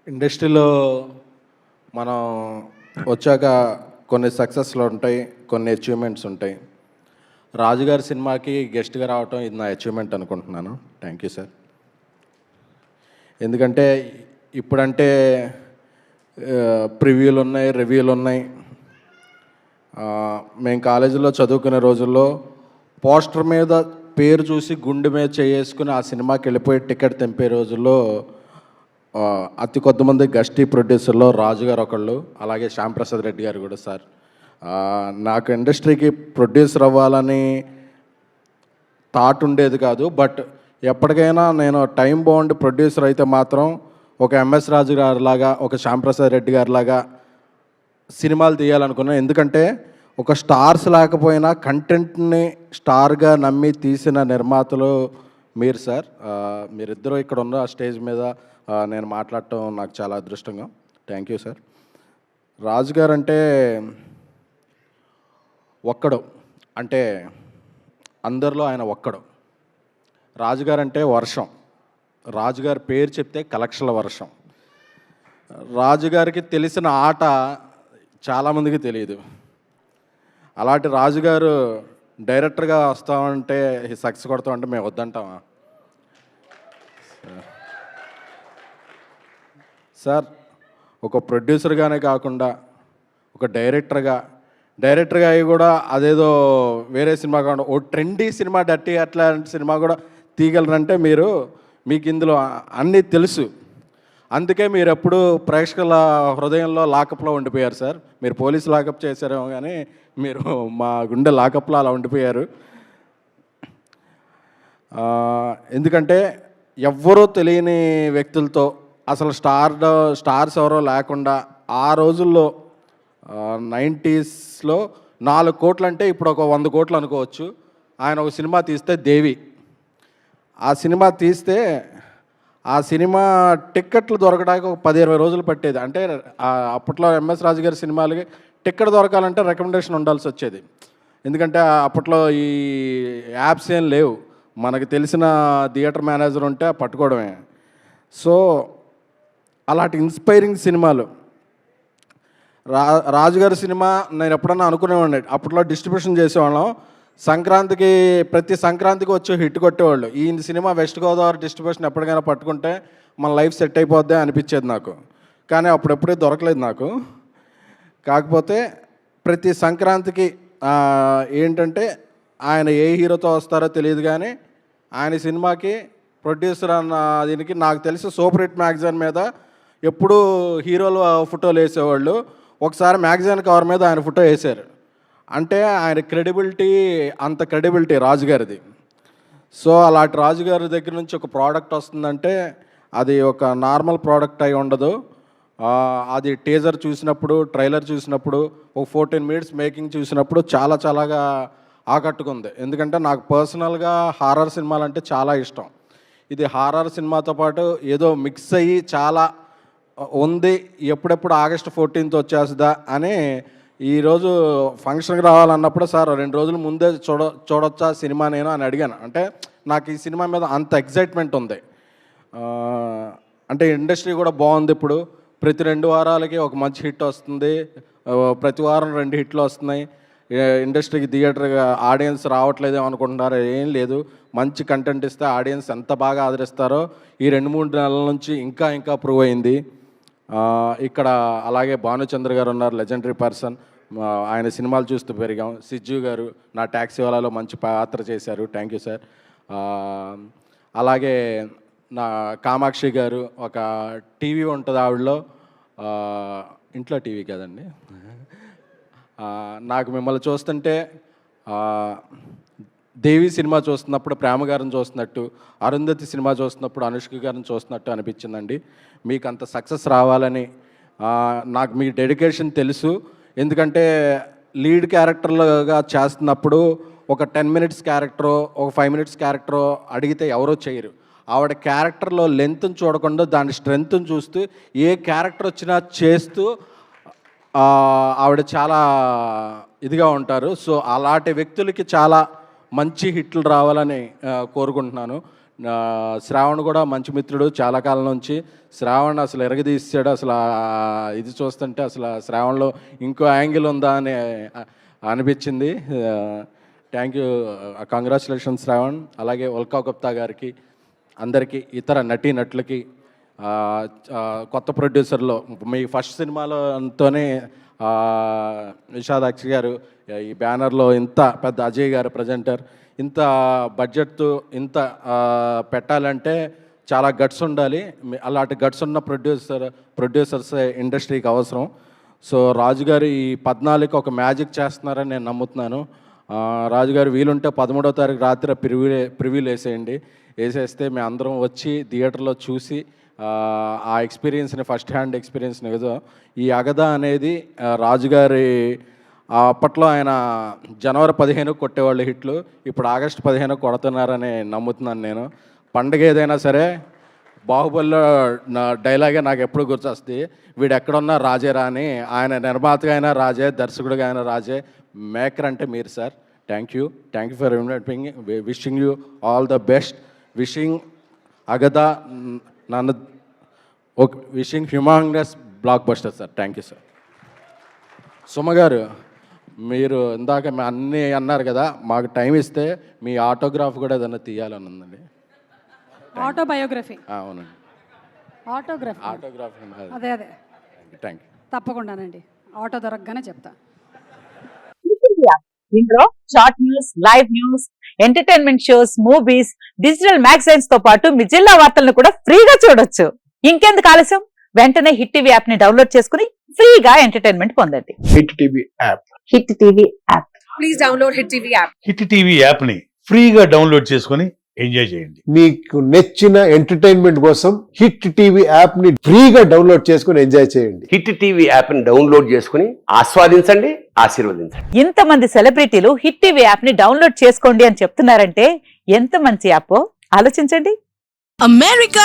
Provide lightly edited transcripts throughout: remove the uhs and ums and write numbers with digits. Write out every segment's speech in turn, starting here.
ఇండస్ట్రీలో మనం వచ్చాక కొన్ని సక్సెస్లు ఉంటాయి, కొన్ని అచీవ్మెంట్స్ ఉంటాయి. రాజుగారి సినిమాకి గెస్ట్గా రావటం ఇది నా అచీవ్మెంట్ అనుకుంటున్నాను. Thank you sir. ఎందుకంటే ఇప్పుడంటే ప్రివ్యూలు ఉన్నాయి, రివ్యూలు ఉన్నాయి. మేము కాలేజీలో చదువుకునే రోజుల్లో పోస్టర్ మీద పేరు చూసి గుండె మీద చేసుకుని ఆ సినిమాకి వెళ్ళిపోయి టికెట్ తెంపే రోజుల్లో అతి కొద్దిమంది గస్టీ ప్రొడ్యూసర్లో రాజుగారు ఒకళ్ళు, అలాగే శ్యాంప్రసాద్ రెడ్డి గారు కూడా. సార్, నాకు ఇండస్ట్రీకి ప్రొడ్యూసర్ అవ్వాలని థాట్ ఉండేది కాదు. బట్ ఎప్పటికైనా నేను టైం బౌండ్ ప్రొడ్యూసర్ అయితే మాత్రం ఒక ఎంఎస్ రాజు గారిలాగా, ఒక శ్యాంప్రసాద్ రెడ్డి గారిలాగా సినిమాలు తీయాలనుకున్నాను. ఎందుకంటే ఒక స్టార్స్ లేకపోయినా కంటెంట్ని స్టార్గా నమ్మి తీసిన నిర్మాతలు మీరు సార్. మీరిద్దరూ ఇక్కడ ఉన్న స్టేజ్ మీద నేను మాట్లాడటం నాకు చాలా అదృష్టంగా. Thank you sir. రాజుగారు అంటే ఒక్కడు, అంటే అందరిలో ఆయన ఒక్కడు. రాజుగారు అంటే వర్షం. రాజుగారి పేరు చెప్తే కలెక్షన్ల వర్షం. రాజుగారికి తెలిసిన ఆట చాలామందికి తెలియదు. అలాంటి రాజుగారు డైరెక్టర్గా వస్తామంటే సక్సెస్ కొడతామంటే మేము వద్దంటామా సార్? ఒక ప్రొడ్యూసర్గానే కాకుండా ఒక డైరెక్టర్గా అయ్యి కూడా అదేదో వేరే సినిమా కాకుండా ఓ ట్రెండీ సినిమా, డర్టీ అట్లాంటి సినిమా కూడా తీయగలరంటే మీకు ఇందులో అన్నీ తెలుసు. అందుకే మీరు ఎప్పుడు ప్రేక్షకుల హృదయంలో లాకప్లో ఉండిపోయారు సార్. మీరు పోలీసు లాకప్ చేశారేమో కానీ మీరు మా గుండె లాకప్లో అలా ఉండిపోయారు. ఎందుకంటే ఎవ్వరూ తెలియని వ్యక్తులతో, అసలు స్టార్స్ ఎవరో లేకుండా ఆ రోజుల్లో 90స్లో 4 కోట్లు అంటే ఇప్పుడు ఒక 100 కోట్లు అనుకోవచ్చు. ఆయన ఒక సినిమా తీస్తే దేవి, ఆ సినిమా తీస్తే ఆ సినిమా టిక్కెట్లు దొరకడానికి ఒక 10-20 రోజులు పట్టేది. అంటే అప్పట్లో ఎంఎస్ రాజు గారి సినిమాలకి టిక్కెట్ దొరకాలంటే రికమెండేషన్ ఉండాల్సి వచ్చేది. ఎందుకంటే అప్పట్లో ఈ యాప్స్ ఏం లేవు. మనకు తెలిసిన థియేటర్ మేనేజర్ ఉంటే పట్టుకోవడమే. సో అలాంటి ఇన్స్పైరింగ్ సినిమాలు రాజుగారి సినిమా నేను ఎప్పుడన్నా అనుకునేవాడిని. అప్పట్లో డిస్ట్రిబ్యూషన్ చేసేవాళ్ళం. ప్రతి సంక్రాంతికి వచ్చి హిట్ కొట్టేవాళ్ళు. ఈ సినిమా వెస్ట్ గోదావరి డిస్ట్రిబ్యూషన్ ఎప్పటికైనా పట్టుకుంటే మన లైఫ్ సెట్ అయిపోద్ది అనిపించేది నాకు. కానీ అప్పుడెప్పుడే దొరకలేదు నాకు. కాకపోతే ప్రతి సంక్రాంతికి ఏంటంటే ఆయన ఏ హీరోతో వస్తారో తెలియదు, కానీ ఆయన సినిమాకి ప్రొడ్యూసర్ అన్న దీనికి నాకు తెలిసి సూపర్ హిట్ మ్యాగజైన్ మీద ఎప్పుడూ హీరోలు ఫోటోలు వేసేవాళ్ళు. ఒకసారి మ్యాగజైన్ కవర్ మీద ఆయన ఫోటో వేశారు. అంటే ఆయన అంత క్రెడిబిలిటీ రాజుగారిది. సో అలాంటి రాజుగారి దగ్గర నుంచి ఒక ప్రోడక్ట్ వస్తుందంటే అది ఒక నార్మల్ ప్రోడక్ట్ అయి ఉండదు. అది టీజర్ చూసినప్పుడు, ట్రైలర్ చూసినప్పుడు, ఒక 14 మినిట్స్ మేకింగ్ చూసినప్పుడు చాలాగా ఆకట్టుకుంది. ఎందుకంటే నాకు పర్సనల్గా హారర్ సినిమాలు అంటే చాలా ఇష్టం. ఇది హారర్ సినిమాతో పాటు ఏదో మిక్స్ అయ్యి చాలా ఉంది. ఎప్పుడెప్పుడు ఆగస్టు 14th వచ్చేస్తుందా అని ఈరోజు ఫంక్షన్కి రావాలన్నప్పుడు, సార్ 2 రోజుల ముందే చూడొచ్చా సినిమా నేను అని అడిగాను. అంటే నాకు ఈ సినిమా మీద అంత ఎగ్జైట్మెంట్ ఉంది. అంటే ఇండస్ట్రీ కూడా బాగుంది. ఇప్పుడు ప్రతి 2 వారాలకి ఒక మంచి హిట్ వస్తుంది. ప్రతి వారం 2 హిట్లు వస్తున్నాయి. ఇండస్ట్రీకి థియేటర్గా ఆడియన్స్ రావట్లేదేమో అనుకుంటున్నారు. ఏం లేదు, మంచి కంటెంట్ ఇస్తే ఆడియన్స్ ఎంత బాగా ఆదరిస్తారో ఈ 2-3 నెలల నుంచి ఇంకా ప్రూవ్ అయింది. ఇక్కడ అలాగే భానుచంద్ర గారు ఉన్నారు, లెజెండరీ పర్సన్. ఆయన సినిమాలు చూస్తూ పెరిగాం. సిజ్జు గారు నా ట్యాక్సీ వాళ్ళలో మంచి పాత్ర చేశారు. Thank you sir. అలాగే నా కామాక్షి గారు, ఒక టీవీ ఉంటుంది ఆవిడలో, ఇంట్లో టీవీ కదండి. నాకు మిమ్మల్ని చూస్తుంటే దేవి సినిమా చూస్తున్నప్పుడు ప్రేమ గారిని చూస్తున్నట్టు, అరుంధతి సినిమా చూస్తున్నప్పుడు అనుష్క గారిని చూస్తున్నట్టు అనిపించిందండి. మీకు అంత సక్సెస్ రావాలని నాకు మీ డెడికేషన్ తెలుసు. ఎందుకంటే లీడ్ క్యారెక్టర్లుగా చేస్తున్నప్పుడు ఒక 10 మినిట్స్ క్యారెక్టరో, ఒక 5 మినిట్స్ క్యారెక్టరో అడిగితే ఎవరో చేయరు. ఆవిడ క్యారెక్టర్లో లెంత్ని చూడకుండా దాని స్ట్రెంగ్త్ని చూస్తూ ఏ క్యారెక్టర్ వచ్చినా చేస్తూ ఆవిడ చాలా ఇదిగా ఉంటారు. సో అలాంటి వ్యక్తులకి చాలా మంచి హిట్లు రావాలని కోరుకుంటున్నాను. శ్రావణ్ కూడా మంచి మిత్రుడు చాలా కాలం నుంచి. శ్రావణ్ అసలు ఎరగదీసాడు. అసలు ఇది చూస్తుంటే అసలు శ్రావణ్లో ఇంకో యాంగిల్ ఉందా అని అనిపించింది. Thank you, congratulations Shravan. అలాగే ఉల్కా గుప్తా గారికి, అందరికీ, ఇతర నటీనటులకి, కొత్త ప్రొడ్యూసర్లో మీ ఫస్ట్ సినిమాలోతోనే విషాదాక్షి గారు, ఈ బ్యానర్లో ఇంత పెద్ద అజయ్ గారు ప్రజెంటర్, ఇంత బడ్జెట్తో ఇంత పెట్టాలంటే చాలా గట్స్ ఉండాలి. అలాంటి గట్స్ ఉన్న ప్రొడ్యూసర్స్ ఇండస్ట్రీకి అవసరం. సో రాజుగారు ఈ 14కి ఒక మ్యాజిక్ చేస్తున్నారని నేను నమ్ముతున్నాను. రాజుగారు వీలుంటే 13వ తారీఖు రాత్రి ప్రివ్యూలు వేసేస్తే మేము అందరం వచ్చి థియేటర్లో చూసి ఆ ఎక్స్పీరియన్స్ని, ఫస్ట్ హ్యాండ్ ఎక్స్పీరియన్స్ని ఏదో. ఈ అగద అనేది రాజుగారి అప్పట్లో ఆయన జనవరి 15 కొట్టేవాళ్ళు హిట్లు, ఇప్పుడు ఆగస్టు 15 కొడుతున్నారని నమ్ముతున్నాను నేను. పండుగ ఏదైనా సరే బాహుబలిలో నా డైలాగే నాకు ఎప్పుడు గుర్తొస్తుంది, వీడు ఎక్కడున్నా రాజేరా అని. ఆయన నిర్మాతగా అయినా రాజే, దర్శకుడిగా అయినా రాజే, మేకర్ అంటే మీరు sir. Thank you for inviting. Wishing you all the best. Wishing అగద నన్ను wishing humongous blockbuster sir. Thank you sir. Suma గారు, మీరు ఇందాక అన్నీ అన్నారు కదా, మాకు టైం ఇస్తే మీ ఆటోగ్రాఫ్ కూడా ఏదైనా తీయాలని ఉందండి. ఆటోబయోగ్రఫీ? అవునండి, ఆటోగ్రాఫీ. అదే థ్యాంక్ యూ. తప్పకుండానండి, ఆటో దొరకగానే చెప్తా. ఇందులో short news, live news, entertainment shows, movies, digital magazines తో పాటు మీ జిల్లా వార్తలను కూడా ఫ్రీగా చూడొచ్చు. ఇంకెందుకు ఆలస్యం, వెంటనే హిట్ టీవీ యాప్ ని డౌన్లోడ్ చేసుకుని ఫ్రీగా ఎంటర్టైన్మెంట్ పొందండి. Hit TV app. Hit TV app. Please download hit TV app. Hit TV app ని ఫ్రీగా డౌన్లోడ్ చేసుకొని ఎంజాయ్ చేయండి. మీకు నచ్చిన ఎంటర్టైన్మెంట్ కోసం హిట్ టీవీ యాప్ ని ఫ్రీగా డౌన్లోడ్ చేసుకుని ఎంజాయ్ చేయండి. హిట్ టీవీ యాప్ ని డౌన్లోడ్ చేసుకుని ఆస్వాదించండి, ఆశీర్వదించండి. ఇంతమంది సెలబ్రిటీలు హిట్ టీవీ యాప్ ని డౌన్లోడ్ చేసుకోండి అని చెప్తున్నారంటే ఎంత మంచి యాప్ ఆలోచించండి. అమెరికా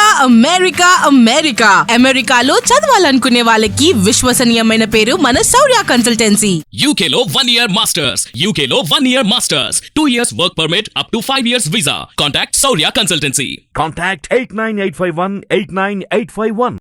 అమెరికాలో చదవాలనుకునే వాళ్ళకి విశ్వసనీయమైన పేరు మన శౌర్య కన్సల్టెన్సీ. UK లో 1 year masters, UK లో 1 year masters, 2 years work permit up to 5 years visa. Contact Saurya Consultancy. Contact 89851 89851.